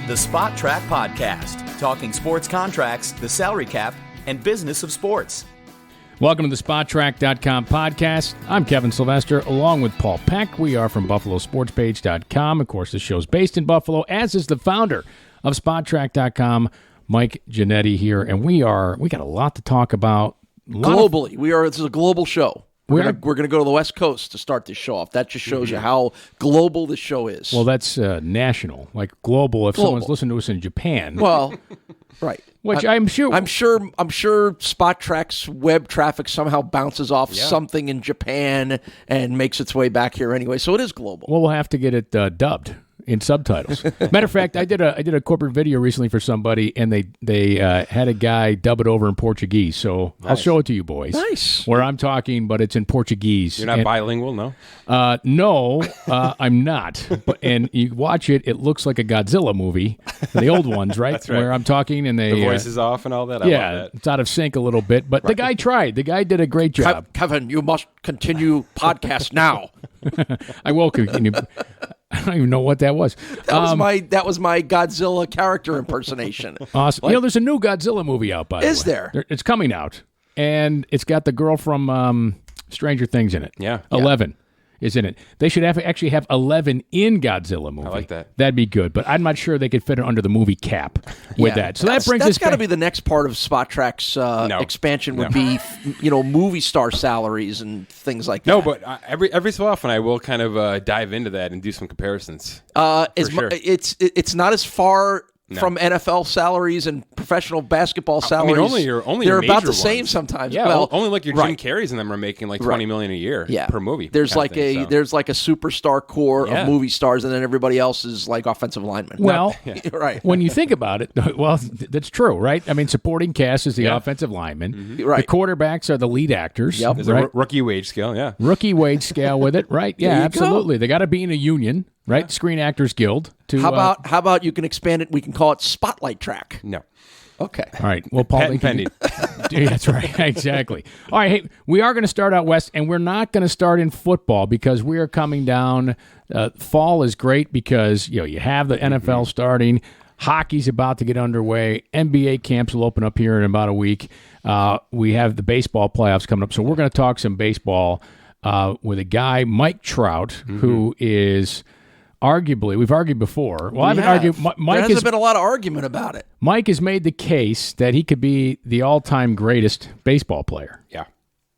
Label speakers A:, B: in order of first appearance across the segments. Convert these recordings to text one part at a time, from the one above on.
A: The Spot Track Podcast, talking sports contracts, the salary cap, and business of sports.
B: Welcome to the SpotTrack.com podcast. I'm Kevin Sylvester, along with Paul Peck. We are from BuffaloSportsPage.com. Of course, the show's based in Buffalo, as is the founder of SpotTrack.com, Mike Giannetti here. And we got a lot to talk about.
C: Globally. This is a global show. We're going to go to the West Coast to start this show off. That just shows you how global this show is.
B: Well, that's national, like global. If someone's listening to us in Japan,
C: well, right.
B: Which I'm
C: sure Spot Track's web traffic somehow bounces off something in Japan and makes its way back here anyway. So it is global.
B: Well, we'll have to get it dubbed in subtitles. Matter of fact, I did a corporate video recently for somebody, and they had a guy dub it over in Portuguese. So nice. I'll show it to you boys.
C: Nice.
B: Where I'm talking, but it's in Portuguese.
D: You're not bilingual, no?
B: No, I'm not. And you watch it; it looks like a Godzilla movie, the old ones, right?
D: That's right.
B: Where I'm talking, and the
D: voice is off and all that. I love that. It's
B: out of sync a little bit, but the guy tried. The guy did a great job.
C: Kevin, you must continue podcast now.
B: I will continue. I don't even know what that was.
C: That was my Godzilla character impersonation.
B: Awesome. There's a new Godzilla movie out, by the way.
C: Is there?
B: It's coming out, and it's got the girl from Stranger Things in it.
D: Yeah.
B: 11 is in it. They should actually have 11 in Godzilla movie.
D: I like that.
B: That'd be good, but I'm not sure they could fit it under the movie cap with that. So that's
C: got to be the next part of Spot Track's expansion would be, movie star salaries and things like that.
D: No, but every so often I will kind of dive into that and do some comparisons.
C: Sure. It's not as far from NFL salaries and professional basketball salaries.
D: Only
C: they're about the
D: ones.
C: same sometimes.
D: Yeah,
C: well,
D: only like your Jim Carreys and them are making like $20 million a year per movie.
C: There's like a superstar core of movie stars, and then everybody else is like offensive linemen.
B: Well,
C: right.
B: When you think about it, well, that's true, right? I mean, supporting cast is the offensive lineman.
C: Mm-hmm. Right.
B: The quarterbacks are the lead actors.
D: Yep. There's a rookie wage scale. Yeah.
B: Rookie wage scale with it. Right. Yeah. Absolutely. They got to be in a union. Right, yeah. Screen Actors Guild.
C: How about you can expand it? We can call it Spotlight Track.
D: No.
C: Okay.
B: All right. Well, Paul,
D: pending.
B: That's right. Exactly. All right. Hey, we are going to start out west, and we're not going to start in football because we are coming down. Fall is great because you have the NFL starting. Hockey's about to get underway. NBA camps will open up here in about a week. We have the baseball playoffs coming up, so we're going to talk some baseball with a guy, Mike Trout, who is. Arguably, we've argued before. Well, I haven't argued.
C: There hasn't been a lot of argument about it.
B: Mike has made the case that he could be the all-time greatest baseball player.
D: Yeah,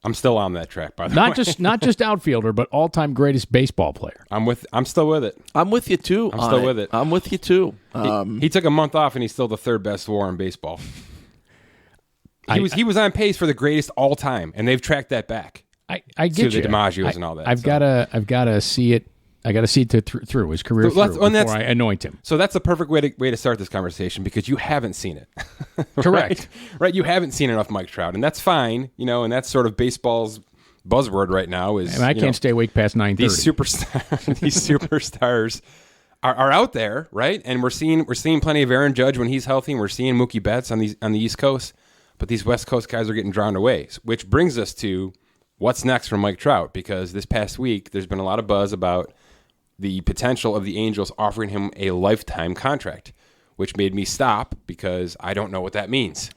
D: I'm still on that track. By the way,
B: not just outfielder, but all-time greatest baseball player.
D: I'm still with it.
C: I'm with you too.
D: I'm still with it.
C: I'm with you too.
D: He took a month off, and he's still the third best WAR in baseball. He was on pace for the greatest all time, and they've tracked that back.
B: I get
D: to the DiMaggios and all that.
B: I've got to see it. I got to see it through his career before I anoint him.
D: So that's the perfect way to start this conversation because you haven't seen it.
B: Correct.
D: Right? You haven't seen enough Mike Trout, and that's fine. And that's sort of baseball's buzzword right now.
B: I can't stay awake past 9:30.
D: These superstars are out there, right? And we're seeing plenty of Aaron Judge when he's healthy, and we're seeing Mookie Betts on the East Coast, but these West Coast guys are getting drowned away. Which brings us to what's next for Mike Trout, because this past week there's been a lot of buzz about the potential of the Angels offering him a lifetime contract, which made me stop because I don't know what that means.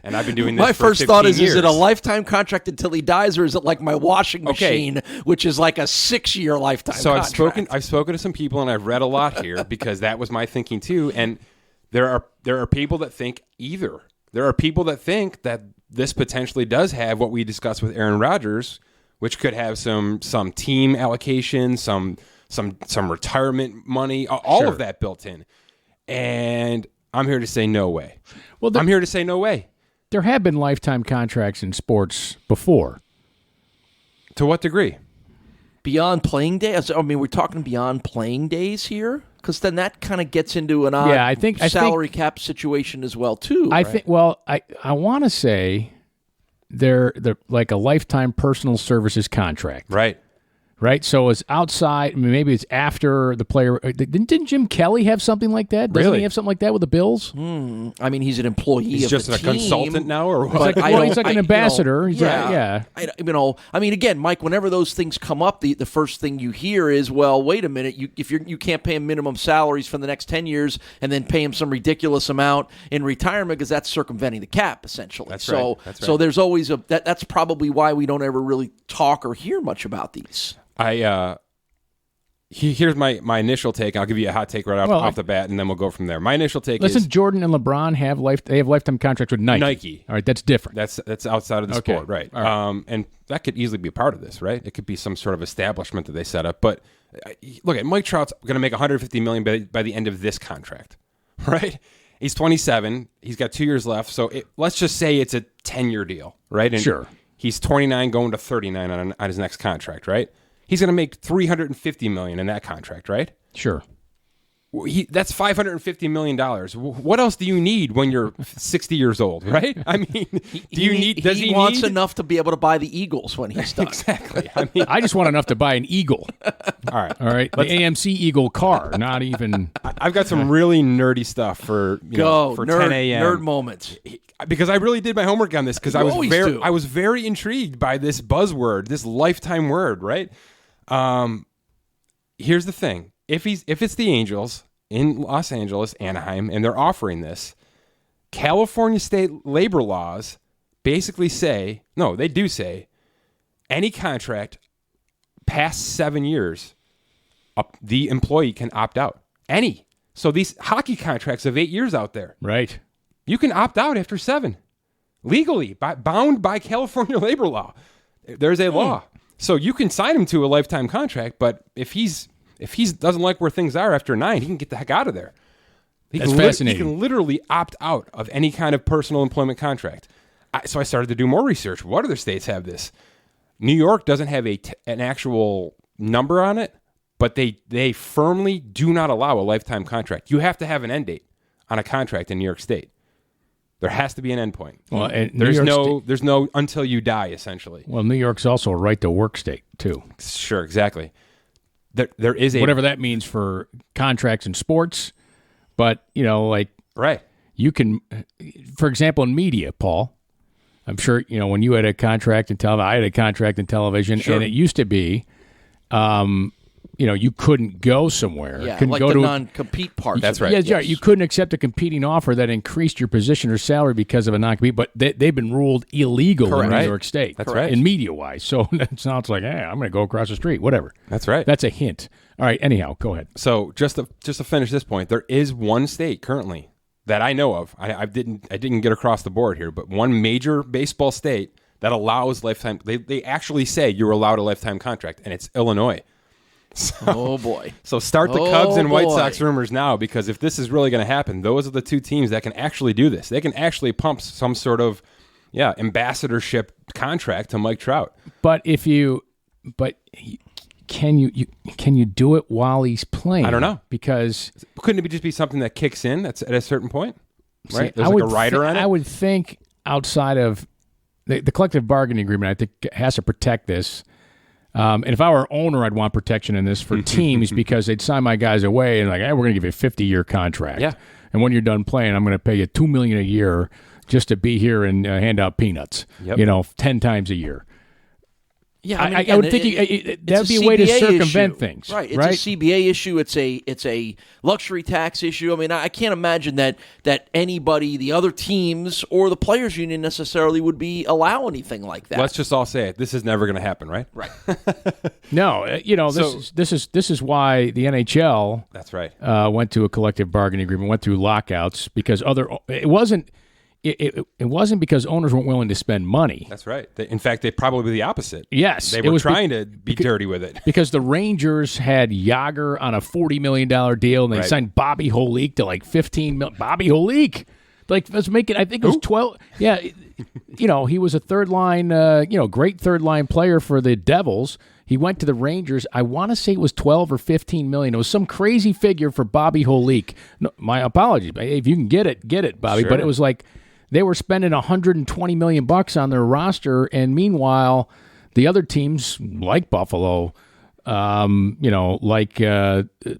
D: And I've been doing this
C: my
D: for
C: first thought is
D: years.
C: it a lifetime contract until he dies, or is it like my washing machine, which is like a 6-year lifetime contract?
D: I've spoken to some people, and I've read a lot here because that was my thinking too. And there are people that think either. There are people that think that this potentially does have what we discussed with Aaron Rodgers, which could have some team allocation, some retirement money, all of that built in. And I'm here to say no way. Well, I'm here to say no way.
B: There have been lifetime contracts in sports before.
D: To what degree?
C: Beyond playing days? I mean, we're talking beyond playing days here? Because then that kind of gets into an odd salary cap situation as well, too.
B: I want to say they're like a lifetime personal services contract.
D: Right.
B: right? So it's outside. I mean, maybe it's after the player. Didn't Jim Kelly have something like that? Doesn't he have something like that with the Bills?
C: I mean, he's an employee.
D: He's just a consultant now, or what?
B: He's like an ambassador.
C: I mean, again, Mike, whenever those things come up, the first thing you hear is, well, wait a minute, if you can't pay him minimum salaries for the next 10 years and then pay him some ridiculous amount in retirement because that's circumventing the cap, essentially.
D: That's
C: right. So there's always that's probably why we don't ever really talk or hear much about these.
D: Here's my initial take. I'll give you a hot take right off the bat, and then we'll go from there. My initial take is...
B: Listen, Jordan and LeBron have lifetime contracts with Nike. All right, that's different.
D: That's outside of the sport, right? And that could easily be a part of this, right? It could be some sort of establishment that they set up. But look, at Mike Trout's going to make $150 million by the end of this contract, right? He's 27. He's got 2 years left. So let's just say it's a 10-year deal, right? And
B: sure.
D: He's 29 going to 39 on his next contract, right? He's going to make $350 million in that contract, right?
B: Sure.
D: That's $550 million. What else do you need when you're 60 years old, right? I mean,
C: he wants enough to be able to buy the Eagles when he's done.
D: Exactly. I mean,
B: I just want enough to buy an Eagle.
D: All right.
B: The AMC Eagle car, not even.
D: I've got some really nerdy stuff for 10 a.m.
C: Nerd moments.
D: Because I really did my homework on this because I was very intrigued by this buzzword, this lifetime word, right? Here's the thing. If it's the Angels in Los Angeles, Anaheim, and they're offering this, California state labor laws basically say, any contract past 7 years, the employee can opt out. Any. So these hockey contracts of 8 years out there.
B: Right.
D: You can opt out after 7. Legally, bound by California labor law. There's a law. So you can sign him to a lifetime contract, but if he doesn't like where things are after 9, he can get the heck out of there.
B: That's fascinating.
D: He can literally opt out of any kind of personal employment contract. So I started to do more research. What other states have this? New York doesn't have an actual number on it, but they firmly do not allow a lifetime contract. You have to have an end date on a contract in New York State. There has to be an endpoint. Well, and there's no until you die, essentially.
B: Well, New York's also a right to work state too.
D: Sure, exactly. There is
B: whatever that means for contracts in sports, but
D: right.
B: You can, for example, in media, Paul. I'm sure when you had a contract in television, I had a contract in television,
D: sure.
B: And it used to be. You couldn't go somewhere.
C: Yeah,
B: couldn't
C: like
B: go
C: the
B: to
C: non-compete part.
D: That's right.
B: Yeah, yes. You couldn't accept a competing offer that increased your position or salary because of a non-compete, but they've been ruled illegal in New York State.
D: That's right.
B: In media-wise. So now it's like, hey, I'm going to go across the street, whatever.
D: That's right.
B: That's a hint. All right, anyhow, go ahead.
D: So just to finish this point, there is one state currently that I know of. I didn't get across the board here, but one major baseball state that allows lifetime. They actually say you're allowed a lifetime contract, and it's Illinois.
C: Oh, boy.
D: So start the Cubs and White Sox rumors now, because if this is really going to happen, those are the two teams that can actually do this. They can actually pump some sort of ambassadorship contract to Mike Trout.
B: But can you do it while he's playing?
D: I don't know.
B: Because
D: couldn't it just be something that kicks in at a certain point? Right?
B: See,
D: There's like a rider on it?
B: I would think outside of the collective bargaining agreement, I think has to protect this. And if I were an owner, I'd want protection in this for teams because they'd sign my guys away and we're going to give you a 50-year contract.
D: Yeah.
B: And when you're done playing, I'm going to pay you $2 million a year just to be here and hand out peanuts.
D: Yep.
B: 10 times a year.
C: Yeah,
B: I would think that would be a way to circumvent things.
C: Right, it's a CBA issue. It's a luxury tax issue. I mean, I can't imagine that anybody, the other teams or the players' union necessarily would allow anything like that.
D: Let's just all say it. This is never going to happen, right?
C: Right.
B: No, this is why the NHL.
D: That's right.
B: Went to a collective bargaining agreement, went through lockouts because it wasn't because owners weren't willing to spend money.
D: That's right. In fact, they probably the opposite.
B: Yes.
D: They were trying to be dirty with it.
B: Because the Rangers had Yager on a $40 million deal, and they signed Bobby Holik to like $15 million. Bobby Holik! Let's make it, I think it was 12. Yeah. He was a third-line, great third-line player for the Devils. He went to the Rangers. I want to say it was 12 or 15 million. It was some crazy figure for Bobby Holik. No, my apologies. If you can get it, Bobby.
D: Sure.
B: But it was like they were spending $120 million on their roster, and meanwhile, the other teams, like Buffalo, like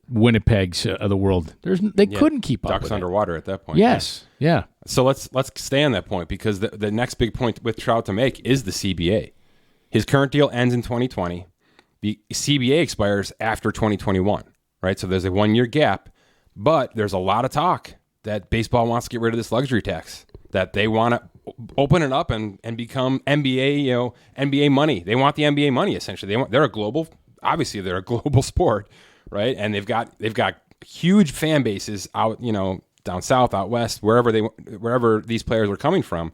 B: Winnipeg's of the world. They couldn't keep up.
D: Ducks
B: with it.
D: underwater at that point.
B: Yes, yeah.
D: So let's stay on that point, because the next big point with Trout to make is the CBA. His current deal ends in 2020. The CBA expires after 2021, right? So there's a 1-year gap, but there's a lot of talk that baseball wants to get rid of this luxury tax, that they want to open it up and become NBA, NBA money. They want the NBA money, essentially. They're a global sport, right? And they've got huge fan bases out, down south, out west, wherever these players are coming from,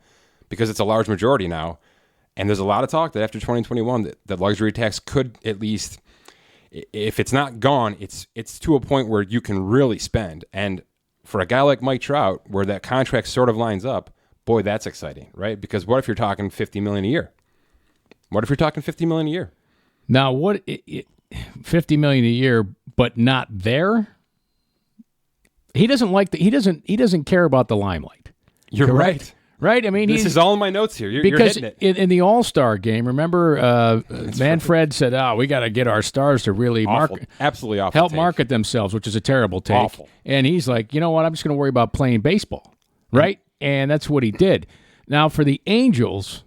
D: because it's a large majority now. And there's a lot of talk that after 2021, that the luxury tax could, at least, if it's not gone, it's to a point where you can really spend. And for a guy like Mike Trout, where that contract sort of lines up, boy, that's exciting, right? Because what if you're talking $50 million a year? What if you're talking $50 million a year?
B: Now, $50 million a year, but not there? He doesn't he doesn't care about the limelight.
D: You're
B: correct?
D: Right.
B: Right? I mean,
D: this is all in my notes here. You're
B: because
D: hitting it.
B: in the All-Star game, remember Manfred said, we got to get our stars to really
D: absolutely awful
B: help
D: take.
B: market themselves, which is a terrible take.
D: Awful.
B: And he's like, you know what? I'm just going to worry about playing baseball, right? And that's what he did. Now, for the Angels,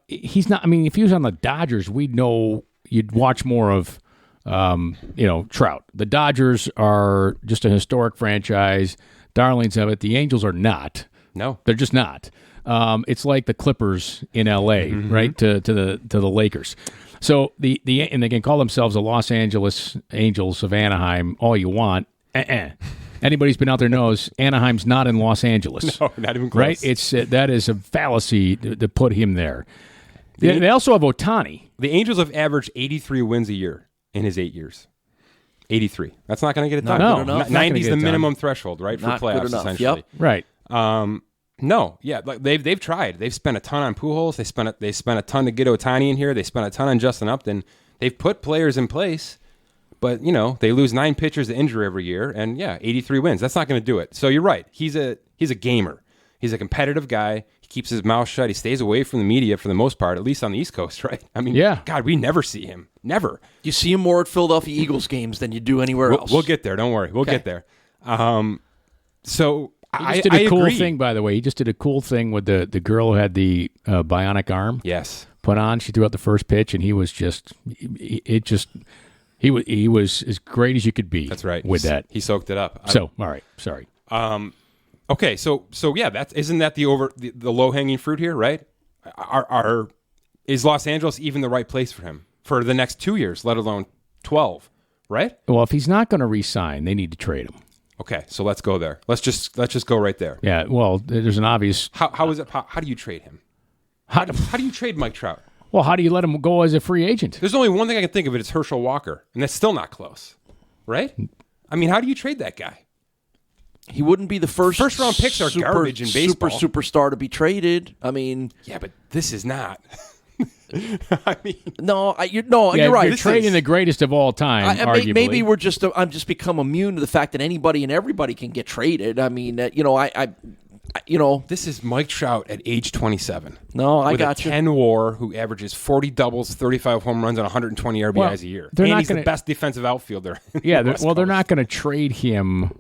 B: he's not – I mean, if he was on the Dodgers, we'd know you'd watch more of, Trout. The Dodgers are just a historic franchise, darlings of it. The Angels are not.
D: No.
B: They're just not. It's like the Clippers in L.A., right, to the Lakers. So and they can call themselves the Los Angeles Angels of Anaheim all you want. Anybody who's been out there knows Anaheim's not in Los Angeles.
D: No, not even close.
B: Right? It's that is a fallacy to put him there. They also have Ohtani.
D: The Angels have averaged 83 wins a year in his 8 years. 83. That's not going to get it done.
B: No.
D: 90 is the minimum threshold, right, for playoffs, essentially.
C: Yep.
B: Right.
D: No, yeah, they've tried. They've spent a ton on Pujols. They spent a ton to get Ohtani in here. They spent a ton on Justin Upton. They've put players in place, but they lose 9 pitchers to injury every year, and 83 wins. That's not going to do it. So you're right. He's a gamer. He's a competitive guy. He keeps his mouth shut. He stays away from the media for the most part, at least on the East Coast, right? I mean, God, we never see him. Never.
C: You see him more at Philadelphia Eagles games than you do anywhere else.
D: We'll get there. Don't worry. We'll get there. So.
B: He just did a cool
D: agree.
B: thing, by the way. He just did a cool thing with the girl who had the bionic arm.
D: Yes.
B: Put on. She threw out the first pitch, and he was he was as great as you could be.
D: That's right.
B: With that,
D: he soaked it up.
B: All right. Sorry.
D: Okay. So yeah, isn't that the low hanging fruit here, right? Is Los Angeles even the right place for him for the next 2 years, let alone 12? Right.
B: Well, if he's not going to re-sign, they need to trade him.
D: Okay, so let's go there. Let's just go right there.
B: Yeah, well, there's an obvious.
D: How is it? How do you trade him? How do you trade Mike Trout?
B: Well, how do you let him go as a free agent?
D: There's only one thing I can think of. It's Herschel Walker, and that's still not close, right? I mean, how do you trade that guy?
C: He wouldn't be the first
D: round picks are garbage in baseball.
C: Superstar to be traded. I mean,
D: yeah, but this is not. I mean,
C: you're right.
B: You're trading the greatest of all time. Arguably.
C: Maybe I'm just become immune to the fact that anybody and everybody can get traded. I mean,
D: this is Mike Trout at age 27.
C: No, I
D: with
C: got
D: a
C: you.
D: 10 WAR who averages 40 doubles, 35 home runs, and 120 RBIs a year. And he's the best defensive outfielder.
B: Yeah, they're not going to trade him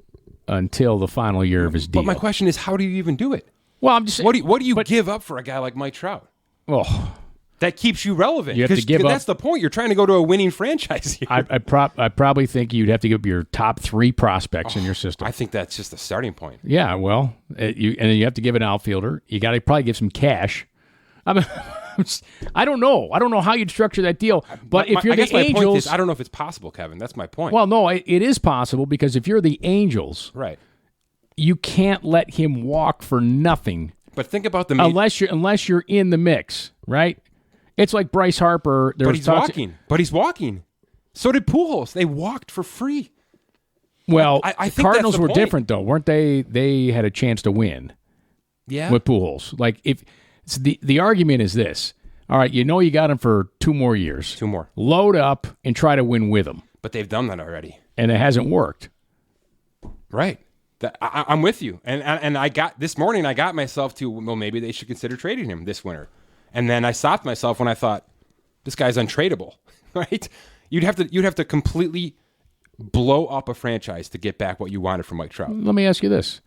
B: until the final year of his deal.
D: But my question is, how do you even do it?
B: Well, I'm just
D: what do you give up for a guy like Mike Trout?
B: Oh.
D: That keeps you relevant.
B: You have to give up.
D: That's the point. You're trying to go to a winning franchise here.
B: I probably think you'd have to give up your top 3 prospects in your system.
D: I think that's just the starting point.
B: Yeah, well, and then you have to give an outfielder. You got to probably give some cash. I mean, I don't know. I don't know how you'd structure that deal. But if you're the Angels,
D: my point is, I don't know if it's possible, Kevin. That's my point.
B: Well, no, it is possible because if you're the Angels,
D: right,
B: you can't let him walk for nothing.
D: But think about the
B: unless you're in the mix, right? It's like Bryce Harper.
D: But he's walking. So did Pujols. They walked for free.
B: Well,
D: I think
B: Cardinals were
D: point.
B: different, though, weren't they? They had a chance to win.
D: Yeah.
B: With Pujols. Like, if the argument is this. All right, you got him for 2 more years.
D: 2 more.
B: Load up and try to win with him.
D: But they've done that already.
B: And it hasn't worked.
D: Right. I'm with you. And this morning I got myself to, well, maybe they should consider trading him this winter. And then I stopped myself when I thought, this guy's untradeable, right? You'd have to completely blow up a franchise to get back what you wanted from Mike Trout.
B: Let me ask you this.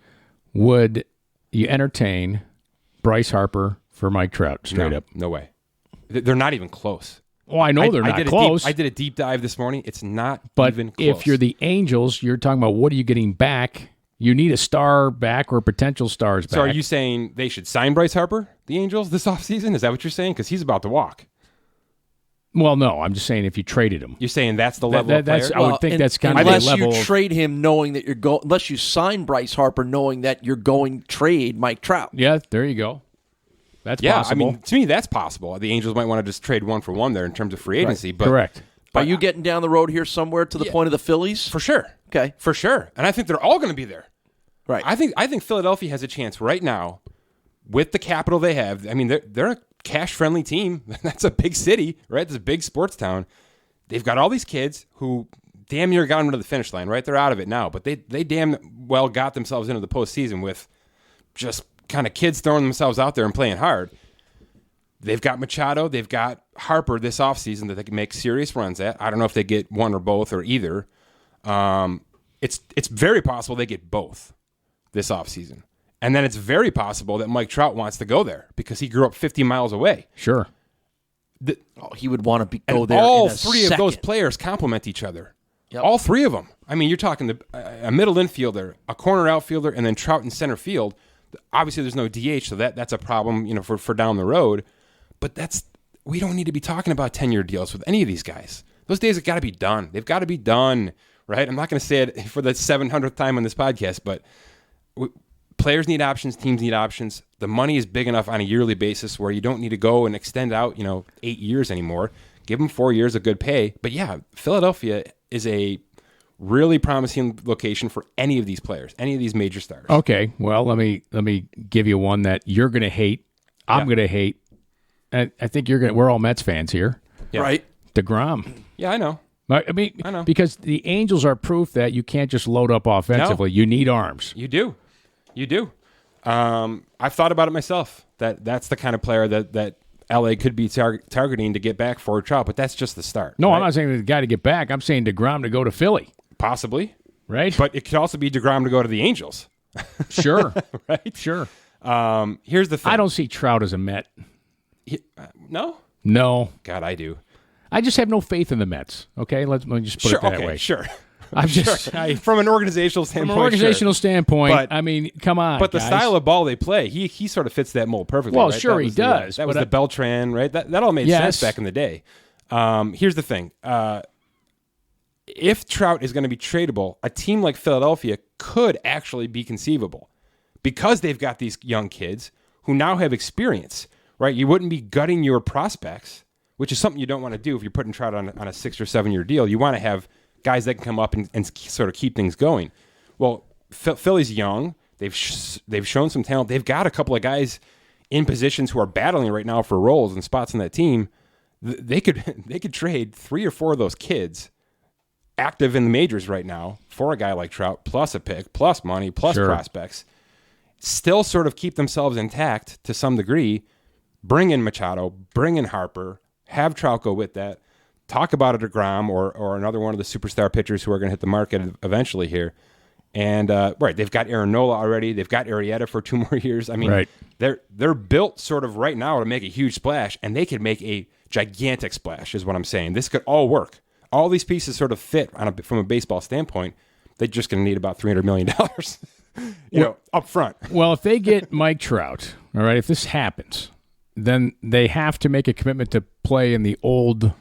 B: Would you entertain Bryce Harper for Mike Trout straight up?
D: No way. They're not even close.
B: Oh, I know they're not close.
D: I did a deep dive this morning. It's not
B: but
D: even close.
B: If you're the Angels, you're talking about what are you getting back? You need a star back or potential stars back.
D: So are you saying they should sign Bryce Harper, the Angels, this offseason? Is that what you're saying? Because he's about to walk.
B: Well, no. I'm just saying if you traded him.
D: You're saying that's the level of player?
B: I would think that's kind of the
C: unless
B: level.
C: you trade him knowing that unless you sign Bryce Harper knowing that you're going to trade Mike Trout.
B: Yeah, there you go. That's possible.
D: I mean, to me, that's possible. The Angels might want to just trade one for one there in terms of free agency.
B: Right.
D: But,
B: correct.
C: Are you getting down the road here somewhere to the point of the Phillies?
D: For sure.
C: Okay.
D: For sure. And I think they're all going to be there.
C: Right.
D: I think Philadelphia has a chance right now with the capital they have. I mean, they're a cash-friendly team. That's a big city, right? It's a big sports town. They've got all these kids who damn near got them to the finish line, right? They're out of it now, but they damn well got themselves into the postseason with just kind of kids throwing themselves out there and playing hard. They've got Machado. They've got Harper this offseason that they can make serious runs at. I don't know if they get one or both or either. It's very possible they get both this offseason. And then it's very possible that Mike Trout wants to go there because he grew up 50 miles away.
B: Sure.
C: He would want to go there.
D: All
C: in a
D: three
C: second.
D: of those players complement each other.
C: Yep.
D: All three of them. I mean, you're talking a middle infielder, a corner outfielder, and then Trout in center field. Obviously, there's no DH, so that's a problem, for down the road. But we don't need to be talking about 10-year deals with any of these guys. Those days have got to be done. They've got to be done, right? I'm not going to say it for the 700th time on this podcast, but players need options, teams need options. The money is big enough on a yearly basis where you don't need to go and extend out, 8 years anymore. Give them 4 years of good pay. But yeah, Philadelphia is a really promising location for any of these players, any of these major stars.
B: Okay, well, let me give you one that you're going to hate. I'm going to hate. I think you're going. We're all Mets fans here,
D: Yeah.
C: Right.
B: DeGrom.
D: Yeah, I know.
B: I know. Because the Angels are proof that you can't just load up offensively.
D: No.
B: You need arms.
D: You do. I've thought about it myself. That's the kind of player that LA could be targeting to get back for Trout, but that's just the start.
B: No,
D: right?
B: I'm not saying the guy to get back. I'm saying DeGrom to go to Philly.
D: Possibly.
B: Right?
D: But it could also be DeGrom to go to the Angels.
B: Sure.
D: Right?
B: Sure.
D: Here's the thing.
B: I don't see Trout as a Met.
D: No?
B: No.
D: God, I do.
B: I just have no faith in the Mets. Okay? Let me just put it that way.
D: Sure.
B: I'm just
D: From an organizational standpoint.
B: standpoint,
D: But-
B: I mean, come on.
D: But the
B: guys.
D: style of ball they play, he sort of fits that mold perfectly.
B: Well,
D: right?
B: sure
D: That
B: he
D: was
B: does,
D: That was
B: but
D: the Beltran, right? That all made
B: Yes.
D: sense back in the day. Here's the thing. If Trout is going to be tradable, a team like Philadelphia could actually be conceivable because they've got these young kids who now have experience, right? You wouldn't be gutting your prospects, which is something you don't want to do if you're putting Trout on a 6 or 7 year deal. You want to have guys that can come up and sort of keep things going. Well, Philly's young. They've shown some talent. They've got a couple of guys in positions who are battling right now for roles and spots on that team. They could trade 3 or 4 of those kids active in the majors right now for a guy like Trout, plus a pick, plus money, plus prospects, still sort of keep themselves intact to some degree, bring in Machado, bring in Harper, have Trout go with that, talk about a DeGrom or another one of the superstar pitchers who are going to hit the market eventually here. And, they've got Aaron Nola already. They've got Arrieta for 2 more years. I mean, they're built sort of right now to make a huge splash, and they could make a gigantic splash is what I'm saying. This could all work. All these pieces sort of fit from a baseball standpoint. They're just going to need about $300 million, up front.
B: Well, if they get Mike Trout, all right, if this happens, then they have to make a commitment to play in the old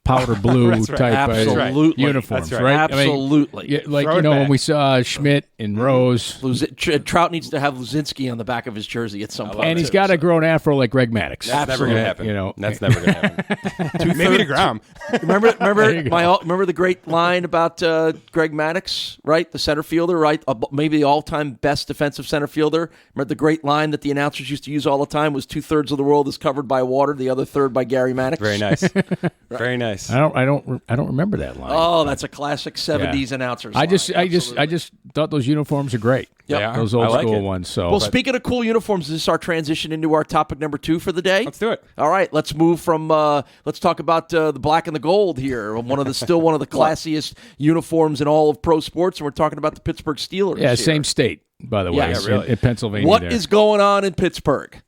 B: powder blue type of uniforms,
C: That's
B: right?
C: Absolutely.
B: I mean, when we saw Schmidt and Rose.
C: Trout needs to have Luzinski on the back of his jersey at some point.
B: And he's got a grown afro like Greg Maddux.
D: That's never going to happen. That's never going to happen. Maybe DeGrom.
C: Remember the great line about Greg Maddux, right? The center fielder, right? Maybe the all-time best defensive center fielder. Remember the great line that the announcers used to use all the time was 2/3 of the world is covered by water, the other third by Gary Maddux.
D: Very nice. Very nice.
B: I don't remember that line.
C: Oh, that's a classic 70s announcers line.
B: I just thought those uniforms are great.
D: Yeah,
B: those
D: I
B: old
D: like
B: school
D: it.
B: ones. So,
C: Well, speaking of cool uniforms, is this our transition into our topic number 2 for the day?
D: Let's do it.
C: All right, let's move from. Let's talk about the black and the gold here. One of the classiest uniforms in all of pro sports, and we're talking about the Pittsburgh Steelers.
B: yeah,
C: here.
B: same state, by the way,
C: Yeah,
B: in Pennsylvania.
C: What is going on in Pittsburgh?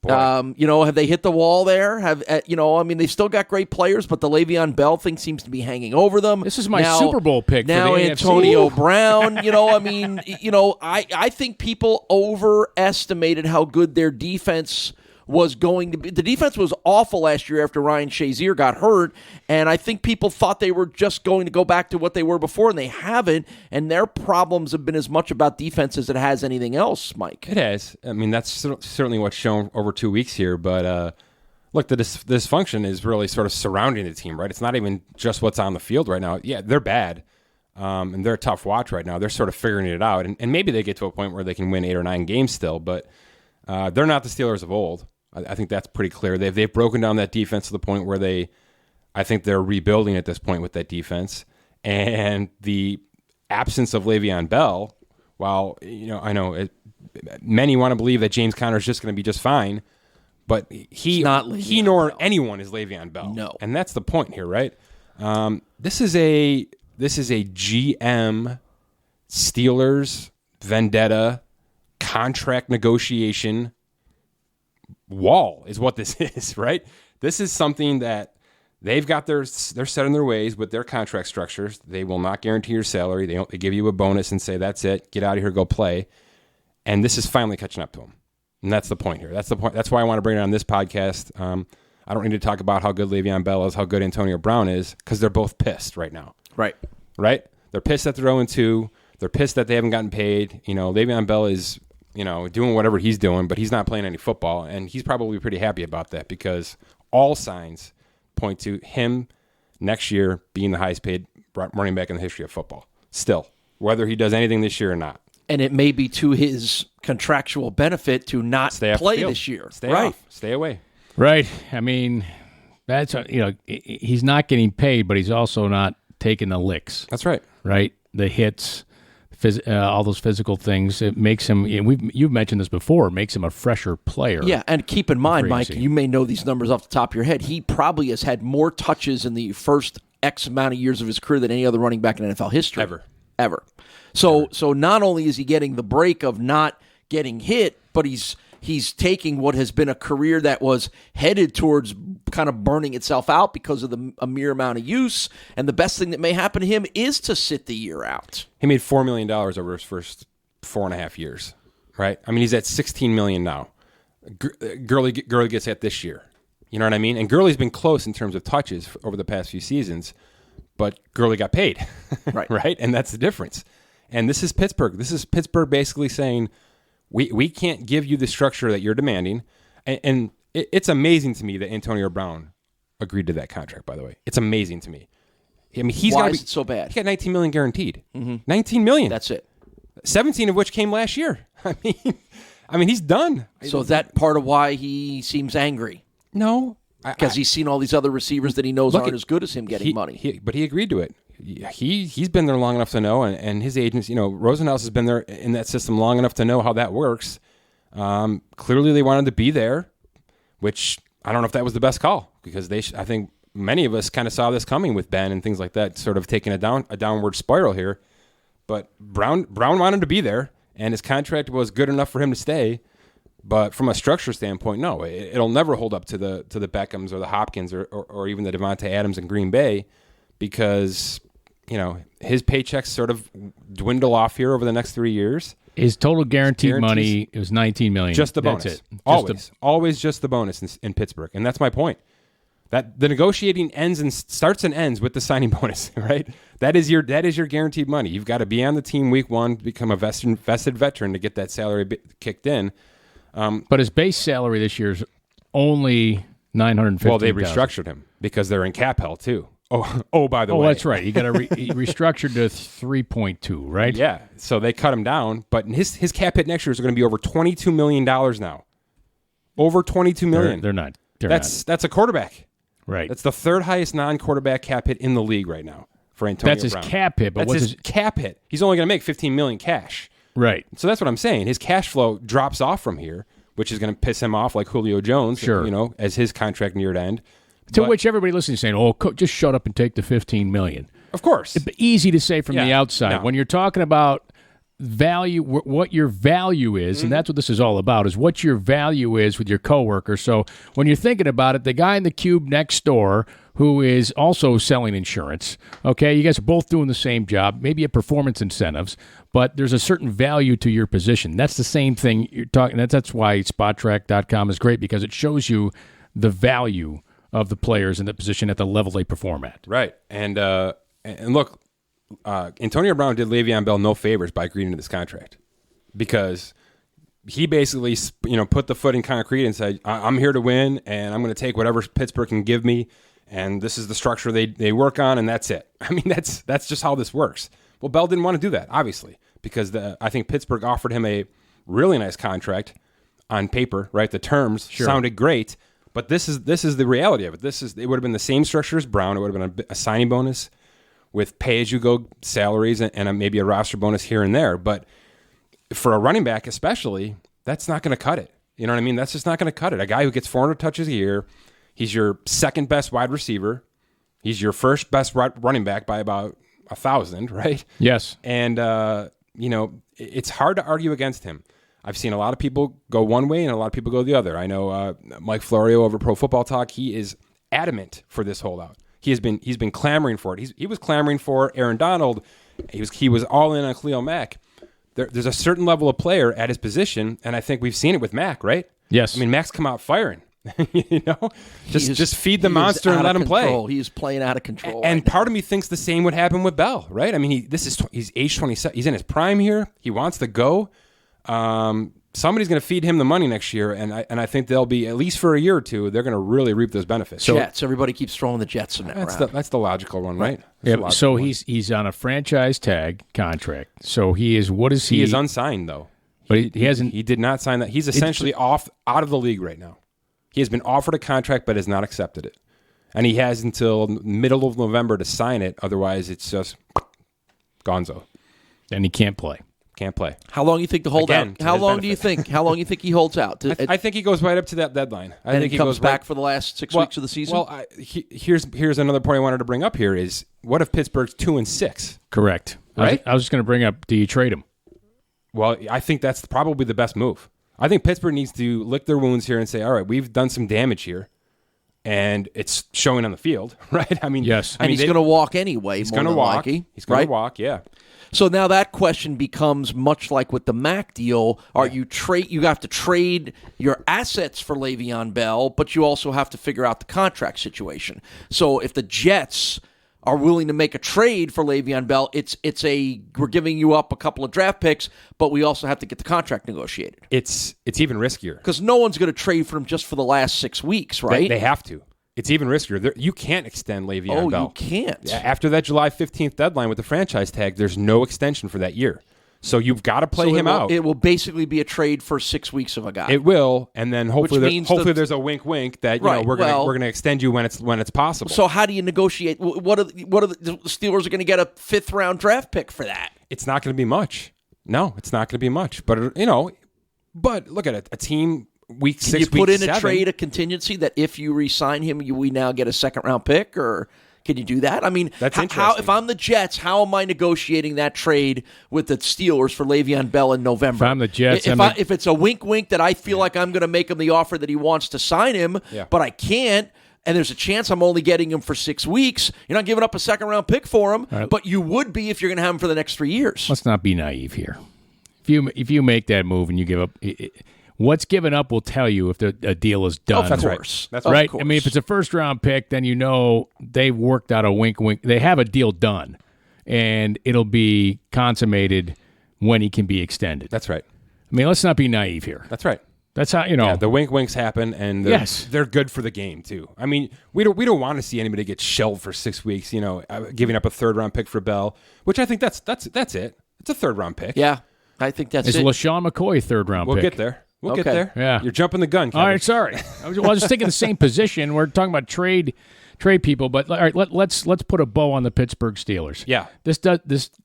C: Have they hit the wall there? They've still got great players, but the Le'Veon Bell thing seems to be hanging over them.
B: This is my Super Bowl pick
C: now.
B: For the
C: Antonio
B: AFC.
C: Brown. I think people overestimated how good their defense was going to be. The defense was awful last year after Ryan Shazier got hurt, and I think people thought they were just going to go back to what they were before, and they haven't, and their problems have been as much about defense as it has anything else, Mike.
D: It has. I mean, that's certainly what's shown over 2 weeks here, but look, the dysfunction is really sort of surrounding the team, right? It's not even just what's on the field right now. Yeah, they're bad, and they're a tough watch right now. They're sort of figuring it out, and maybe they get to a point where they can win 8 or 9 games still, but they're not the Steelers of old. I think that's pretty clear. They've broken down that defense to the point where I think they're rebuilding at this point with that defense. And the absence of Le'Veon Bell, while I know many want to believe that James Conner is just going to be just fine, but he nor anyone is Le'Veon Bell.
C: No,
D: and that's the point here, right? This is a GM Steelers vendetta contract negotiation wall is what this is, right? This is something that they've got they're set in their ways with their contract structures. They will not guarantee your salary. They give you a bonus and say, that's it, get out of here, go play. And this is finally catching up to them. And that's the point here. That's the point. That's why I want to bring it on this podcast. I don't need to talk about how good Le'Veon Bell is, how good Antonio Brown is, because they're both pissed right now.
C: Right?
D: They're pissed that they're 0-2. They're pissed that they haven't gotten paid. Le'Veon Bell is doing whatever he's doing, but he's not playing any football, and he's probably pretty happy about that because all signs point to him next year being the highest paid running back in the history of football. Still, whether he does anything this year or not.
C: And it may be to his contractual benefit to not play this year.
D: Stay away.
B: Right. I mean, that's he's not getting paid, but he's also not taking the licks.
D: That's right.
B: Right. The hits. All those physical things, it makes him. You've mentioned this before. It makes him a fresher player.
C: Yeah, and keep in mind, Mike, you may know these numbers off the top of your head. He probably has had more touches in the first X amount of years of his career than any other running back in NFL history ever. So not only is he getting the break of not getting hit, but he's taking what has been a career that was headed towards kind of burning itself out because of a mere amount of use. And the best thing that may happen to him is to sit the year out.
D: He made $4 million over his first 4.5 years, right? I mean, he's at $16 million now. Gurley gets that this year. You know what I mean? And Gurley's been close in terms of touches over the past few seasons, but Gurley got paid,
C: right?
D: Right? And that's the difference. And this is Pittsburgh. This is Pittsburgh basically saying, we can't give you the structure that you're demanding. And it's amazing to me that Antonio Brown agreed to that contract, by the way. It's amazing to me. I mean,
C: Why is it so bad?
D: He got $19 million guaranteed. Mm-hmm. $19 million.
C: That's it.
D: 17 of which came last year. I mean, he's done.
C: So is that part of why he seems angry?
D: No.
C: Because he's seen all these other receivers that he knows aren't as good as him getting money.
D: But he agreed to it. He's been there long enough to know, and his agents, Rosenhaus has been there in that system long enough to know how that works. Clearly, they wanted to be there, which I don't know if that was the best call because I think many of us kind of saw this coming with Ben and things like that, sort of taking a downward spiral here. But Brown wanted to be there, and his contract was good enough for him to stay. But from a structure standpoint, no, it'll never hold up to the Beckhams or the Hopkins or even the Devontae Adams in Green Bay because his paychecks sort of dwindle off here over the next 3 years.
B: His total guaranteed money is $19 million.
D: Just the bonus.
B: That's it.
D: Always just the bonus in Pittsburgh, and that's my point. That the negotiating starts and ends with the signing bonus, right? That is your guaranteed money. You've got to be on the team week one, become a vested veteran to get that salary kicked in.
B: But his base salary this year is only $950,000.
D: Well, they restructured him because they're in cap hell too. Oh, by the way.
B: Oh, that's right. You got to he restructured to 3.2, right?
D: Yeah. So they cut him down, but his cap hit next year is going to be over $22 million now. Over $22 million.
B: They're not.
D: That's a quarterback.
B: Right.
D: That's the third highest non-quarterback cap hit in the league right now for Antonio Brown.
B: That's his cap hit, but
D: that's
B: what's
D: his cap hit? He's only going to make $15 million cash.
B: Right.
D: So that's what I'm saying. His cash flow drops off from here, which is going to piss him off like Julio Jones,
B: Sure.
D: As his contract neared end.
B: To which everybody listening is saying, just shut up and take the $15 million.
D: Of course.
B: It's easy to say from
D: Yeah,
B: the outside.
D: no.
B: When you're talking about value, what your value is, and that's what this is all about, is what your value is with your coworker. So when you're thinking about it, the guy in the cube next door who is also selling insurance, okay, you guys are both doing the same job, maybe a performance incentives, but there's a certain value to your position. That's the same thing you're talking. That's why SpotTrack.com is great, because it shows you the value of the players in the position at the level they perform at.
D: Right. And look, Antonio Brown did Le'Veon Bell no favors by agreeing to this contract, because he basically, put the foot in concrete and said, I'm here to win, and I'm going to take whatever Pittsburgh can give me, and this is the structure they work on, and that's it. I mean, that's just how this works. Well, Bell didn't want to do that, obviously, because I think Pittsburgh offered him a really nice contract on paper, right? The terms sounded great, but this is the reality of it. It would have been the same structure as Brown. It would have been a signing bonus with pay-as-you-go salaries and maybe a roster bonus here and there. But for a running back especially, that's not going to cut it. You know what I mean? That's just not going to cut it. A guy who gets 400 touches a year, he's your second best wide receiver. He's your first best running back by about 1,000, right?
B: Yes.
D: And, it's hard to argue against him. I've seen a lot of people go one way and a lot of people go the other. I know Mike Florio over Pro Football Talk, he is adamant for this holdout. He's been clamoring for it. He was clamoring for Aaron Donald. He was all in on Khalil Mack. There's a certain level of player at his position, and I think we've seen it with Mack, right?
B: Yes.
D: I mean, Mack's come out firing. Just feed the monster and let him play.
C: He's playing out of control.
D: And part of me thinks the same would happen with Bell, right? I mean, he's age 27. He's in his prime here. He wants to go. Somebody's going to feed him the money next year, and I think they'll be, at least for a year or two, they're going to really reap those benefits.
C: Jets. Everybody keeps throwing the Jets in that round.
D: That's the logical one, right?
B: Yeah, so he's on a franchise tag contract. So he is. What is he?
D: He is unsigned though,
B: but he hasn't.
D: He did not sign that. He's essentially out of the league right now. He has been offered a contract, but has not accepted it, and he has until middle of November to sign it. Otherwise, it's just gonzo,
B: and he can't play.
D: Can't play.
C: How long do you think the holdout?
D: Again,
C: How long do you think he holds out?
D: I think he goes right up to that deadline. I think
C: he comes back for the last 6 weeks of the season.
D: Well, here's another point I wanted to bring up here is, what if Pittsburgh's 2-6?
B: Correct.
D: Right.
B: I was just going to bring up, do you trade him?
D: Well, I think that's probably the best move. I think Pittsburgh needs to lick their wounds here and say, all right, we've done some damage here, and it's showing on the field, right? I mean,
B: yes.
C: And he's going to walk anyway.
D: He's going to walk. He's going to walk. Yeah.
C: So now that question becomes much like with the Mac deal. You have to trade your assets for Le'Veon Bell, but you also have to figure out the contract situation. So if the Jets are willing to make a trade for Le'Veon Bell, we're giving you up a couple of draft picks, but we also have to get the contract negotiated.
D: It's even riskier
C: because no one's going to trade for him just for the last 6 weeks, right?
D: They have to. It's even riskier. You can't extend Le'Veon Bell.
C: Oh, you can't.
D: After that July 15th deadline with the franchise tag, there's no extension for that year. So you've got to play him out.
C: It will basically be a trade for 6 weeks of a guy.
D: It will, and then hopefully there's a wink that we're gonna extend you when it's possible.
C: So how do you negotiate? What are the Steelers are going to get a 5th round draft pick for that?
D: It's not going to be much. No, it's not going to be much. But but look at it. A team. Week 6,
C: Can you put
D: week
C: in 7. A trade, a contingency that if you re-sign him, we now get a 2nd round pick, or can you do that? I mean,
D: that's interesting.
C: If I'm the Jets, how am I negotiating that trade with the Steelers for Le'Veon Bell in November?
B: If I'm the Jets,
C: if it's a wink that I feel like I'm going to make him the offer that he wants to sign him, but I can't, and there's a chance I'm only getting him for 6 weeks, you're not giving up a 2nd round pick for him, but you would be if you're going to have him for the next 3 years.
B: Let's not be naive here. If you make that move and you give up. What's given up will tell you if a deal is done.
C: Of course.
B: That's right. I mean, if it's a 1st round pick, then they've worked out a wink. They have a deal done, and it'll be consummated when he can be extended.
D: That's right.
B: I mean, let's not be naive here.
D: That's right.
B: That's how
D: the winks happen, and they're good for the game too. I mean, we don't want to see anybody get shelled for 6 weeks. Giving up a 3rd round pick for Bell, which I think that's it. It's a 3rd round pick.
C: Yeah, I think that's
B: it.
C: It's
B: LaShawn McCoy 3rd round pick.
D: We'll get there. We'll get
C: Okay.
D: there.
B: Yeah.
D: You're jumping the gun, Kevin.
B: All right, sorry. I was just thinking the same position. We're talking about trade people, but all right, let's put a bow on the Pittsburgh Steelers.
D: Yeah.
B: This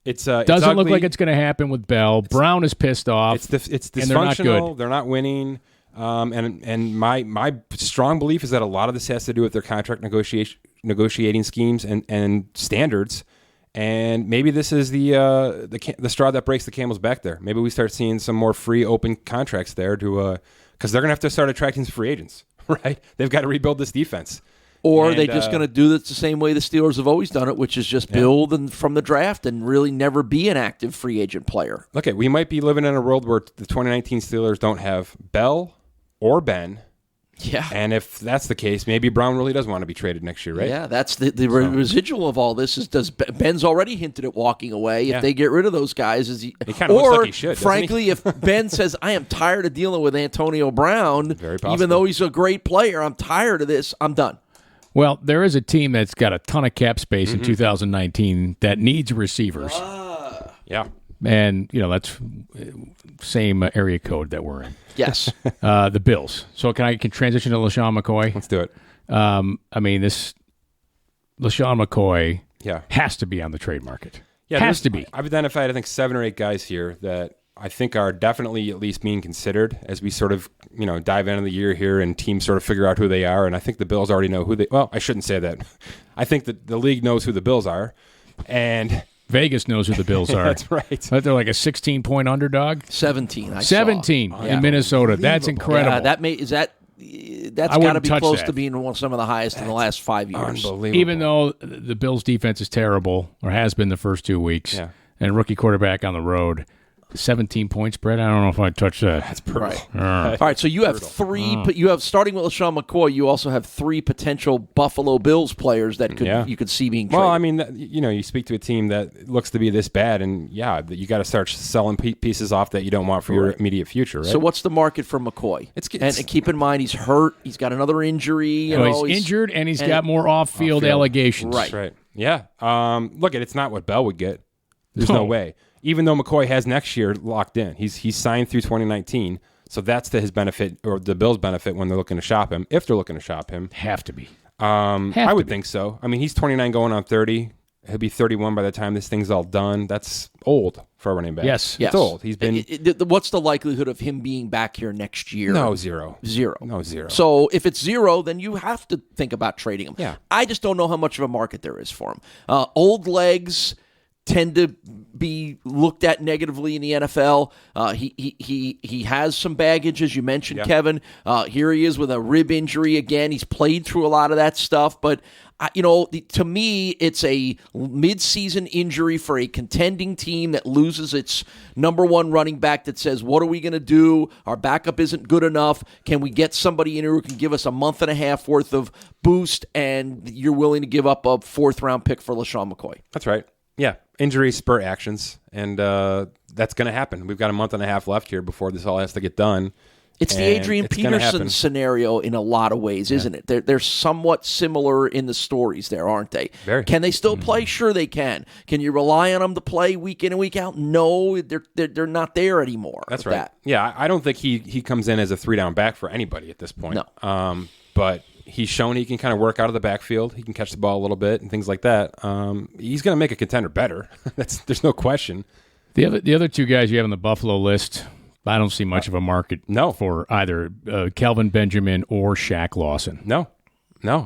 D: It's
B: doesn't look
D: ugly.
B: like it's going to happen with Bell. Brown is pissed off.
D: It's
B: and they're not
D: dysfunctional.
B: good.
D: They're not winning. And my strong belief is that a lot of this has to do with their contract negotiating schemes and standards. And maybe this is the straw that breaks the camel's back there. Maybe we start seeing some more free open contracts there because they're going to have to start attracting some free agents, right? They've got to rebuild this defense.
C: Or are they just going to do this the same way the Steelers have always done it, which is just build from the draft and really never be an active free agent player?
D: Look, we might be living in a world where the 2019 Steelers don't have Bell or Ben.
C: Yeah.
D: And if that's the case, maybe Brown really does want to be traded next year, right?
C: Yeah, that's the residual of all this. Ben's already hinted at walking away. If they get rid of those guys,
D: He kind of looks like he should, doesn't
C: frankly, if Ben says, I am tired of dealing with Antonio Brown, even though he's a great player, I'm tired of this, I'm done.
B: Well, there is a team that's got a ton of cap space in 2019 that needs receivers.
D: Yeah.
B: And, that's same area code that we're in.
C: Yes.
B: The Bills. So can transition to LaShawn McCoy?
D: Let's do it.
B: This LaShawn McCoy
D: Yeah.
B: has to be on the trade market.
D: Yeah,
B: has to be.
D: I've identified, I think, 7 or 8 guys here that I think are definitely at least being considered as we sort of, dive into the year here and teams sort of figure out who they are. And I think the Bills already know well, I shouldn't say that. I think that the league knows who the Bills are. And
B: Vegas knows who the Bills are.
D: That's right.
B: But they're like a 16-point underdog.
C: 17.
B: 17 in Minnesota. That's incredible.
C: Yeah, that's got to be close to being some of the highest in the last 5 years.
D: Unbelievable.
B: Even though the Bills' defense is terrible, or has been the first 2 weeks, and rookie quarterback on the road, 17-point spread. I don't know if I'd touch that.
D: That's brutal.
C: All right, so you have three. You have, starting with LaShawn McCoy, you also have 3 potential Buffalo Bills players that you could see being traded.
D: Well, I mean, you speak to a team that looks to be this bad, and you got to start selling pieces off that you don't want for your immediate future, right?
C: So what's the market for McCoy? And keep in mind, he's hurt. He's got another injury.
B: He's injured, and he's got more off-field allegations.
C: Right.
D: Yeah. Look, it's not what Bell would get. There's no way. Even though McCoy has next year locked in, he's signed through 2019, so that's to his benefit or the Bills' benefit when they're looking to shop him. If they're looking to shop him,
B: have to be.
D: I would think so. I mean, he's 29 going on 30. He'll be 31 by the time this thing's all done. That's old for a running back.
B: Yes.
D: It's old. He's been.
C: What's the likelihood of him being back here next year?
D: No, 0.
C: 0.
D: No, 0.
C: So if it's 0, then you have to think about trading him.
D: Yeah.
C: I just don't know how much of a market there is for him. Old legs tend to be looked at negatively in the NFL. He has some baggage, as you mentioned, Kevin. Here he is with a rib injury again. He's played through a lot of that stuff, but to me, it's a mid-season injury for a contending team that loses its number one running back that says, what are we going to do? Our backup isn't good enough. Can we get somebody in here who can give us a month and a half worth of boost, and you're willing to give up a 4th-round pick for LaShawn McCoy?
D: That's right. Yeah, injuries spur actions, and that's going to happen. We've got a month and a half left here before this all has to get done.
C: It's the Adrian Peterson scenario in a lot of ways, isn't it? They're somewhat similar in the stories there, aren't they?
D: Very.
C: Can they still play? Sure they can. Can you rely on them to play week in and week out? No, they're not there anymore.
D: That's right. Yeah, I don't think he comes in as a 3-down back for anybody at this point.
C: No.
D: But he's shown he can kind of work out of the backfield. He can catch the ball a little bit and things like that. He's going to make a contender better. There's no question.
B: The other 2 guys you have on the Buffalo list, I don't see much of a market for either Kelvin Benjamin or Shaq Lawson.
D: No.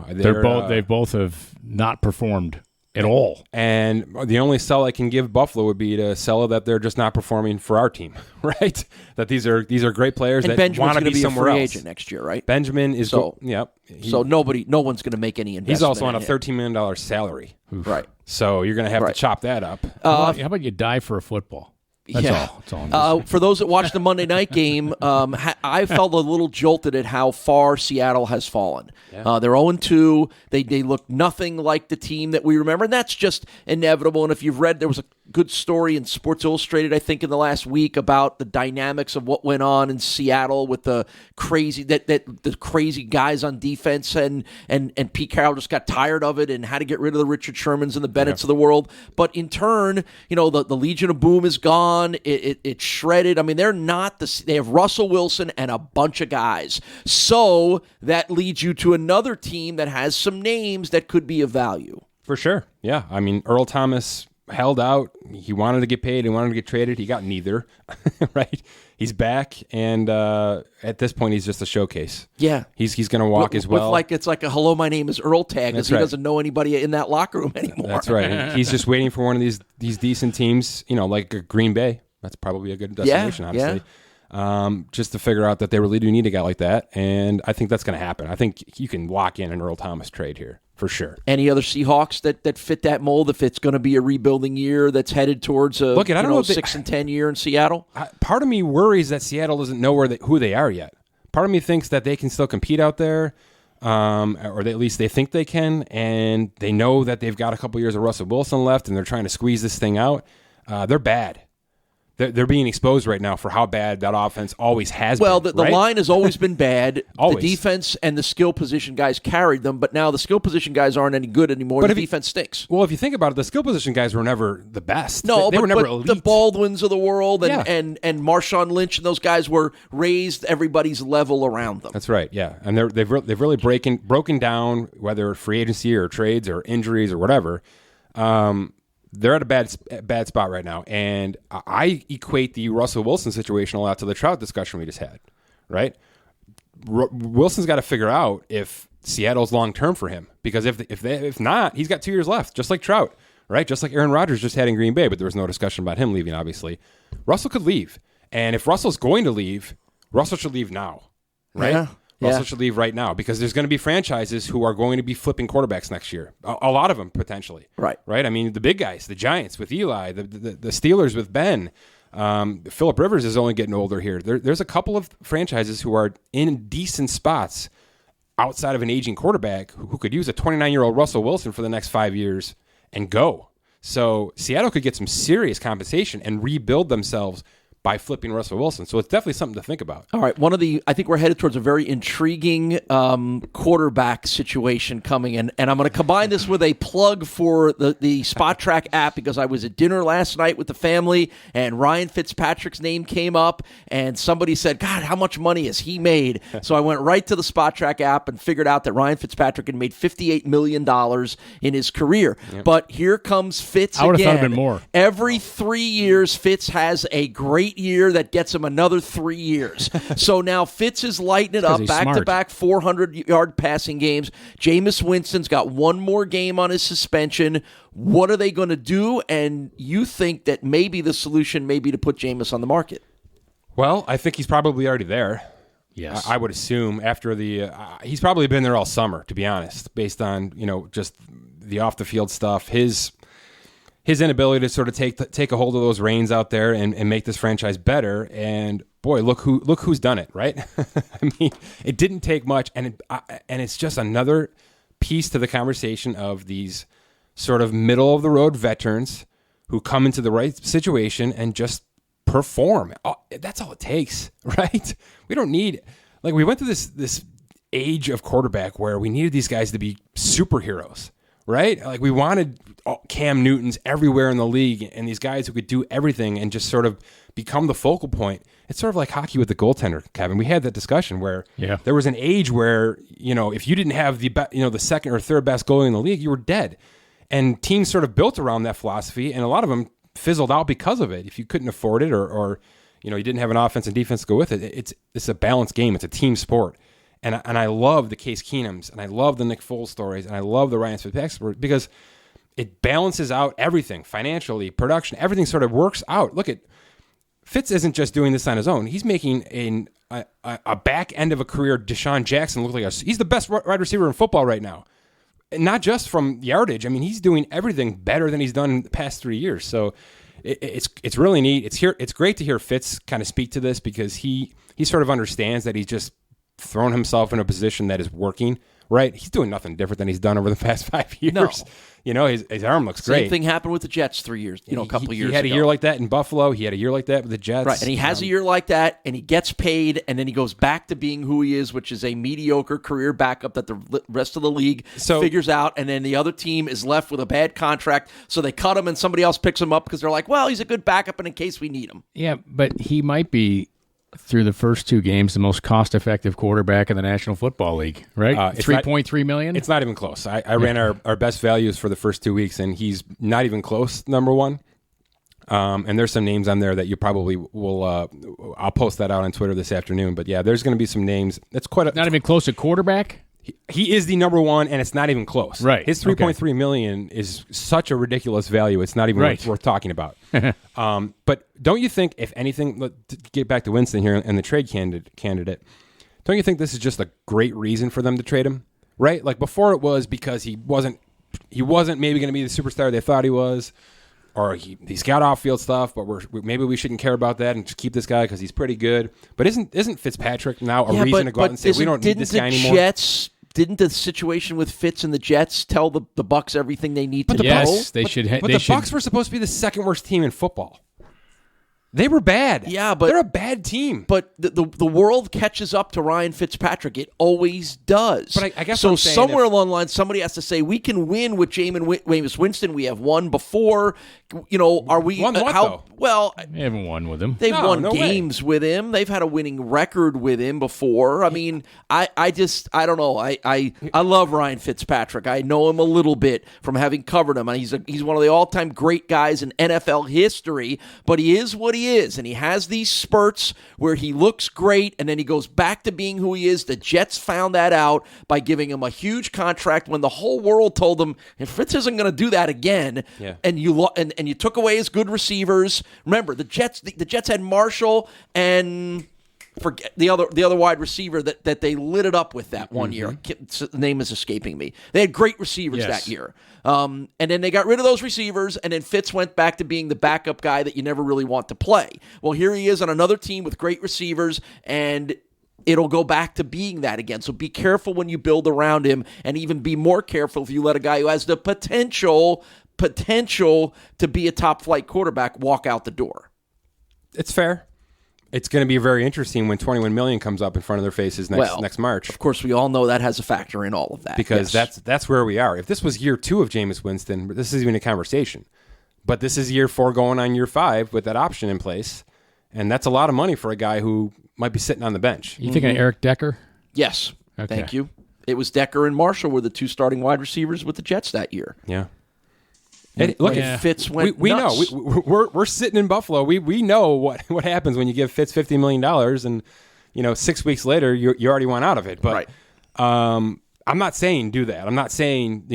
B: They both have not performed at all.
D: And the only sell I can give Buffalo would be to sell that they're just not performing for our team, right? That these are great players that want to be somewhere else.
C: Benjamin's going to be a free agent next year, right?
D: Benjamin is
C: so no one's going to make any investment.
D: He's also on a $13 million salary,
C: right?
D: So you're going to have to chop that up.
B: How about you die for a football? That's all.
C: For those that watched the Monday night game, I felt a little jolted at how far Seattle has fallen. Yeah. They're 0-2. They look nothing like the team that we remember, and that's just inevitable. And if you've read, there was a good story in Sports Illustrated, I think, in the last week about the dynamics of what went on in Seattle with the crazy the crazy guys on defense, and Pete Carroll just got tired of it and had to get rid of the Richard Shermans and the Bennetts of the world. But in turn, the Legion of Boom is gone. It's shredded. I mean, they have Russell Wilson and a bunch of guys. So that leads you to another team that has some names that could be of value. For sure.
D: Yeah. I mean, Earl Thomas held out. He wanted to get paid. He wanted to get traded. He got neither. Right? He's back, and at this point, he's just a showcase.
C: Yeah.
D: He's going to walk as well.
C: It's like a hello, my name is Earl tag, because he doesn't know anybody in that locker room anymore.
D: That's right. He's just waiting for one of these decent teams, like a Green Bay. That's probably a good destination, obviously. Yeah. Just to figure out that they really do need a guy like that, and I think that's going to happen. I think you can lock in an Earl Thomas trade here. For sure.
C: Any other Seahawks that fit that mold if it's going to be a rebuilding year that's headed towards a 6-10 year in Seattle?
D: Part of me worries that Seattle doesn't know who they are yet. Part of me thinks that they can still compete out there, or at least they think they can, and they know that they've got a couple years of Russell Wilson left, and they're trying to squeeze this thing out. They're bad. They're being exposed right now for how bad that offense always has been.
C: Well, the line has always been bad.
D: Always.
C: The defense and the skill position guys carried them, but now the skill position guys aren't any good anymore. But the defense stinks.
D: Well, if you think about it, the skill position guys were never the best.
C: No,
D: they were never elite.
C: The Baldwins of the world and Marshawn Lynch and those guys were raised everybody's level around them.
D: That's right, yeah. And they've really broken down, whether free agency or trades or injuries or whatever. They're at a bad spot right now, and I equate the Russell Wilson situation a lot to the Trout discussion we just had, right? Wilson's got to figure out if Seattle's long-term for him, because if not, he's got 2 years left, just like Trout, right? Just like Aaron Rodgers just had in Green Bay, but there was no discussion about him leaving, obviously. Russell could leave, and if Russell's going to leave, Russell should leave now, right?
C: Yeah.
D: Russell should leave right now, because there's going to be franchises who are going to be flipping quarterbacks next year. A lot of them, potentially.
C: Right.
D: I mean, the big guys, the Giants with Eli, the Steelers with Ben. Phillip Rivers is only getting older here. There's a couple of franchises who are in decent spots outside of an aging quarterback who could use a 29-year-old Russell Wilson for the next 5 years and go. So Seattle could get some serious compensation and rebuild themselves by flipping Russell Wilson. So it's definitely something to think about.
C: All right. I think we're headed towards a very intriguing quarterback situation coming in. And I'm going to combine this with a plug for the Spot Track app, because I was at dinner last night with the family and Ryan Fitzpatrick's name came up and somebody said, God, how much money has he made? So I went right to the Spot Track app and figured out that Ryan Fitzpatrick had made $58 million in his career. Yep. But here comes Fitz again.
B: I would have thought it'd been more.
C: Every 3 years, Fitz has a great year that gets him another 3 years. So now Fitz is lighting it up, back-to-back 400-yard passing games. Jameis Winston's got one more game on his suspension. What are they going to do? And you think that maybe the solution may be to put Jameis on the market?
D: Well, I think he's probably already there.
B: Yes.
D: I would assume after he's probably been there all summer, to be honest, based on, just the off-the-field stuff. His inability to sort of take a hold of those reins out there and make this franchise better. And boy, look who's done it, right? I mean, it didn't take much, and it's just another piece to the conversation of these sort of middle of the road veterans who come into the right situation and just perform. That's all it takes, right? We don't need, we went through this age of quarterback where we needed these guys to be superheroes. Right? We wanted Cam Newtons everywhere in the league and these guys who could do everything and just sort of become the focal point. It's sort of like hockey with the goaltender, Kevin. We had that discussion where there was an age where, if you didn't have the second or third best goalie in the league, you were dead. And teams sort of built around that philosophy, and a lot of them fizzled out because of it. If you couldn't afford it or you didn't have an offense and defense to go with it, it's a balanced game. It's a team sport. And I love the Case Keenums, and I love the Nick Foles stories, and I love the Ryan Fitzpatrick, because it balances out everything, financially, production, everything sort of works out. Look, Fitz isn't just doing this on his own. He's making a back end of a career Deshaun Jackson look like he's the best wide receiver in football right now. And not just from yardage. I mean, he's doing everything better than he's done in the past 3 years. So it's really neat. It's great to hear Fitz kind of speak to this, because he sort of understands that he's just thrown himself in a position that is working right? He's doing nothing different than he's done over the past 5 years.
C: No.
D: You know, his arm looks great.
C: Same thing happened with the Jets 3 years, a couple years ago.
D: He had a year like that in Buffalo. He had a year like that with the Jets.
C: Right, and he has a year like that, and he gets paid, and then he goes back to being who he is, which is a mediocre career backup that the rest of the league figures out, and then the other team is left with a bad contract, so they cut him, and somebody else picks him up because they're like, well, he's a good backup, and in case we need him.
B: Yeah, but he might be, through the first 2 games, the most cost-effective quarterback in the National Football League, right? $3.3 million?
D: It's not even close. I ran our best values for the first 2 weeks, and he's not even close, number one. And there's some names on there that you probably will. I'll post that out on Twitter this afternoon. But yeah, there's going to be some names. It's
B: not even close to quarterback.
D: He is the number one, and it's not even close.
B: Right.
D: His $3.3 million is such a ridiculous value. It's not even worth talking about. But don't you think, if anything, to get back to Winston here and the trade candidate, don't you think this is just a great reason for them to trade him? Right. Like before, it was because he wasn't maybe going to be the superstar they thought he was. Or he's got off-field stuff, but maybe we shouldn't care about that and just keep this guy because he's pretty good. But isn't Fitzpatrick now a reason to go out and say we don't need this guy anymore?
C: Didn't the situation with Fitz and the Jets tell the Bucs everything they need to know?
B: Yes, they should.
D: But the Bucs were supposed to be the second worst team in football. They were bad.
C: Yeah, but
D: they're a bad team.
C: But the world catches up to Ryan Fitzpatrick. It always does.
D: But I guess
C: so. Somewhere along the line, somebody has to say we can win with Jameis Winston. We have won before. Are we?
D: Won what, though?
C: Well,
B: they haven't won with him.
C: They've won games with him. They've had a winning record with him before. I mean, I don't know. I love Ryan Fitzpatrick. I know him a little bit from having covered him. He's one of the all-time great guys in NFL history. But he is what he is, and he has these spurts where he looks great, and then he goes back to being who he is. The Jets found that out by giving him a huge contract when the whole world told them, if Fitz isn't going to do that again, and you took away his good receivers. Remember, the Jets had Marshall and forget the other wide receiver that they lit it up with that one year. The name is escaping me. They had great receivers that year. And then they got rid of those receivers, and then Fitz went back to being the backup guy that you never really want to play. Well, here he is on another team with great receivers, and it'll go back to being that again. So be careful when you build around him, and even be more careful if you let a guy who has the potential to be a top-flight quarterback walk out the door.
D: It's fair. It's going to be very interesting when $21 million comes up in front of their faces next March.
C: Of course, we all know that has a factor in all of that.
D: Because that's where we are. If this was year 2 of Jameis Winston, this isn't even a conversation. But this is year 4 going on year 5 with that option in place. And that's a lot of money for a guy who might be sitting on the bench.
B: You thinking of Eric Decker?
C: Yes. Okay. Thank you. It was Decker and Marshall were the 2 starting wide receivers with the Jets that year.
D: Yeah.
C: Look, Fitz went nuts.
D: We know. We're sitting in Buffalo. We know what happens when you give Fitz $50 million and 6 weeks later you already want out of it. But I'm not saying do that. I'm not saying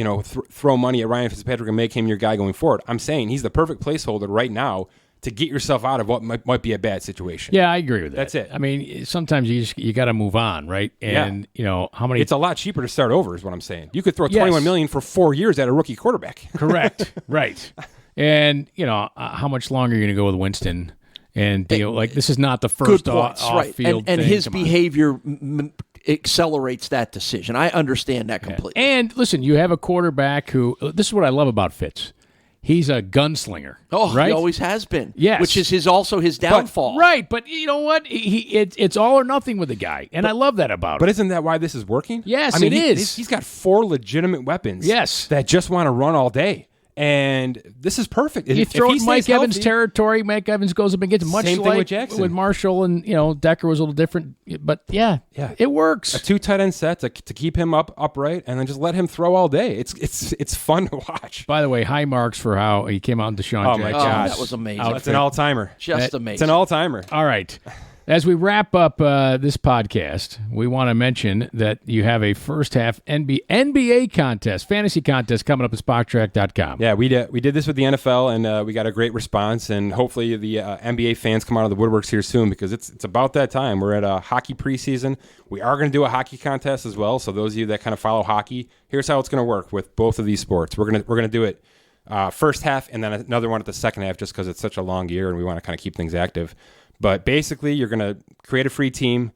D: throw money at Ryan Fitzpatrick and make him your guy going forward. I'm saying he's the perfect placeholder right now to get yourself out of what might be a bad situation.
B: Yeah, I agree with that.
D: That's it.
B: I mean, sometimes you got to move on, right? And how many?
D: It's a lot cheaper to start over, is what I'm saying. You could throw $21 million for 4 years at a rookie quarterback.
B: Correct. Right. And how much longer are you going to go with Winston? And this is not the first off-field
C: and
B: thing.
C: his behavior accelerates that decision. I understand that completely.
B: And listen, you have a quarterback who. This is what I love about Fitz. He's a gunslinger.
C: Oh,
B: right?
C: He always has been.
B: Yes.
C: Which is also his downfall.
B: But you know what? It's all or nothing with the guy, and I love that about him.
D: But isn't that why this is working?
B: Yes, it is.
D: He's got 4 legitimate weapons.
B: Yes.
D: That just want to run all day. And this is perfect.
B: You throw in Mike Evans' territory, Mike Evans goes up and gets much
D: same thing with Jackson.
B: With Marshall, and Decker was a little different, but it works.
D: A 2 tight end set to keep him upright, and then just let him throw all day. It's fun to watch.
B: By the way, high marks for how he came out in Deshaun Jackson.
D: My gosh,
C: that was amazing.
D: That's an all timer.
C: Just amazing.
D: It's an all timer.
B: All right. As we wrap up this podcast, we want to mention that you have a first half NBA contest, fantasy contest coming up at SparkTrack.com.
D: Yeah, we did this with the NFL, and we got a great response. And hopefully the NBA fans come out of the woodworks here soon, because it's about that time. We're at a hockey preseason. We are going to do a hockey contest as well. So those of you that kind of follow hockey, here's how it's going to work with both of these sports. We're gonna do it first half, and then another one at the second half, just because it's such a long year and we want to kind of keep things active. But basically, you're going to create a free team.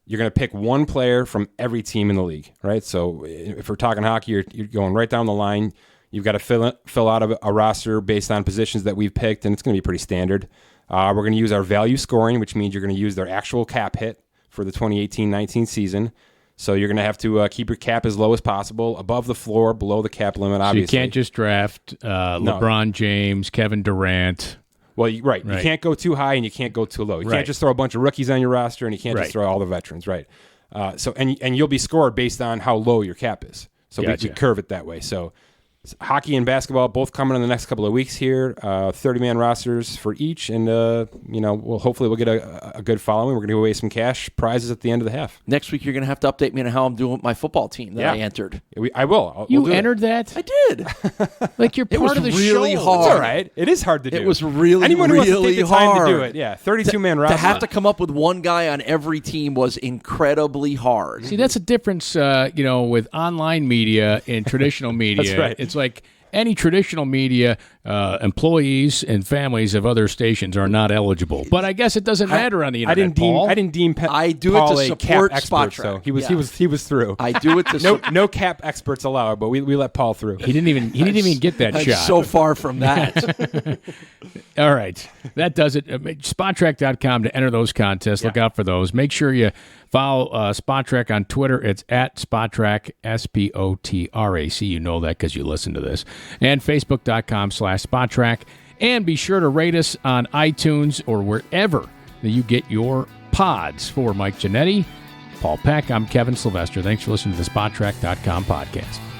D: you're going to pick one player from every team in the league, right? So if we're talking hockey, you're going right down the line. You've got to fill out a roster based on positions that we've picked, and it's going to be pretty standard. We're going to use our value scoring, which means you're going to use their actual cap hit for the 2018-19 season. So you're going to have to keep your cap as low as possible, above the floor, below the cap limit, obviously.
B: So you can't just draft LeBron James, Kevin Durant.
D: Well, right. You can't go too high and you can't go too low. You can't just throw a bunch of rookies on your roster, and you can't just throw all the veterans, right? And you'll be scored based on how low your cap is. So we curve it that way. So hockey and basketball both coming in the next couple of weeks here. 30-man rosters for each, and hopefully we'll get a good following. We're going to give away some cash prizes at the end of the half.
C: Next week, you're going to have to update me on how I'm doing with my football team that I entered.
D: I will.
B: You entered that?
C: I did.
B: Like you're part of the
C: really
B: show.
C: hard.
D: It's all right. It is hard to do.
C: It was really,
D: Anyone who
C: really
D: wants to take the
C: hard
D: time to do it. Yeah, 32-man roster.
C: To have to come up with one guy on every team was incredibly hard.
B: See, that's a difference, with online media and traditional media.
D: That's right.
B: It's like any traditional media employees and families of other stations are not eligible. But I guess it doesn't matter on the internet.
D: I didn't deem
C: I do
D: Paul
C: it to
D: a cap
C: support
D: expert,
C: Spotrac.
D: so he was through.
C: I do it to
D: no cap experts allowed, but we let Paul through.
B: He didn't even get that
C: I'm
B: shot.
C: so far from that.
B: All right. That does it. Spotrac.com to enter those contests. Look out for those. Make sure you follow Spotrac on Twitter. It's at Spotrac, Spotrac. You know that because you listen to this. And Facebook.com/Spotrac. And be sure to rate us on iTunes or wherever that you get your pods. For Mike Giannetti, Paul Peck, I'm Kevin Sylvester. Thanks for listening to the Spotrac.com podcast.